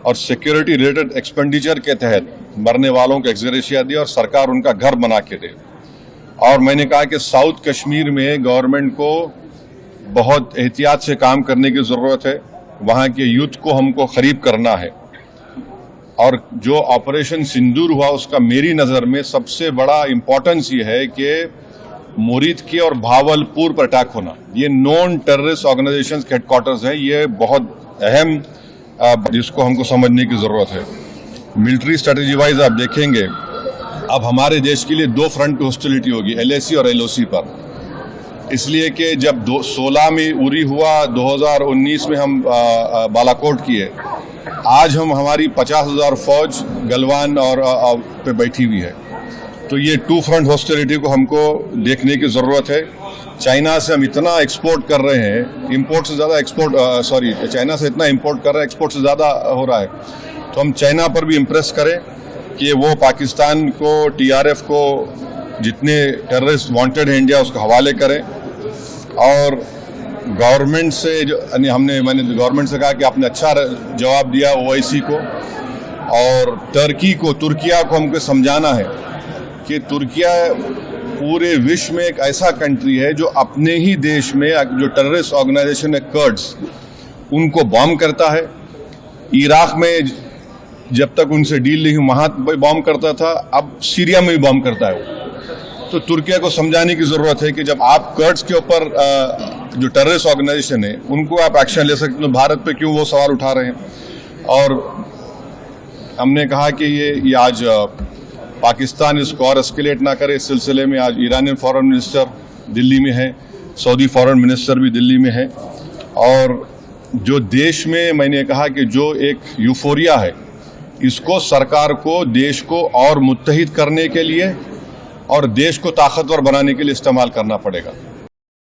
और security related expenditure के तहत मरने वालों को एक्सग्रेशिया दिया और सरकार उनका घर बना के दे। और मैंने कहा कि साउथ कश्मीर में गवर्नमेंट को बहुत एहतियात से काम करने की ज़रूरत है। वहाँ के यूथ को हमको करीब करना है। और जो ऑपरेशन सिंदूर हुआ उसका मेरी नज़र में सबसे बड़ा इम्पोर्टेंस ये है कि मुरीद के और भावलपुर पर अटैक होना, ये नॉन टेररिस्ट ऑर्गेनाइजेशन के हेडक्वार्टर्स हैं। ये बहुत अहम जिसको हमको समझने की ज़रूरत है। मिलिट्री स्ट्रेटेजी वाइज आप देखेंगे अब हमारे देश के लिए दो फ्रंट पे हॉस्टिलिटी होगी, LAC और LOC पर। इसलिए कि जब 16 में उरी हुआ, 2019 में हम बालाकोट किए, आज हमारी 50,000 फौज गलवान और पे बैठी हुई है। तो ये टू फ्रंट हॉस्टिलिटी को हमको देखने की ज़रूरत है। चाइना से हम इतना एक्सपोर्ट कर रहे हैं, इंपोर्ट से ज़्यादा एक्सपोर्ट चाइना से इतना इंपोर्ट कर रहे हैं, एक्सपोर्ट से ज़्यादा हो रहा है। तो हम चाइना पर भी इम्प्रेस करें कि वो पाकिस्तान को, TRF को जितने टेररिस्ट वांटेड है इंडिया उसको हवाले करें। और गवर्नमेंट से मैंने गवर्नमेंट से कहा कि आपने अच्छा जवाब दिया OIC को और तुर्किया को हमको समझाना है कि तुर्किया पूरे विश्व में एक ऐसा कंट्री है जो अपने ही देश में जो टेररिस्ट ऑर्गेनाइजेशन है कर्ड्स, उनको बॉम्ब करता है। इराक में जब तक उनसे डील नहीं वहाँ बॉम्ब करता था, अब सीरिया में भी बॉम्ब करता है वो। तो तुर्किया को समझाने की ज़रूरत है कि जब आप कर्ड्स के ऊपर जो टेररिस्ट ऑर्गेनाइजेशन है उनको आप एक्शन ले सकते, तो भारत पे क्यों वो सवाल उठा रहे हैं। और हमने कहा कि ये आज पाकिस्तान इसको और एस्केलेट ना करे। इस सिलसिले में आज ईरानियन फॉरेन मिनिस्टर दिल्ली में है, सऊदी फॉरेन मिनिस्टर भी दिल्ली में है। और जो देश में मैंने कहा कि जो एक यूफोरिया है, इसको सरकार को देश को और मुत्तहिद करने के लिए और देश को ताकतवर बनाने के लिए इस्तेमाल करना पड़ेगा।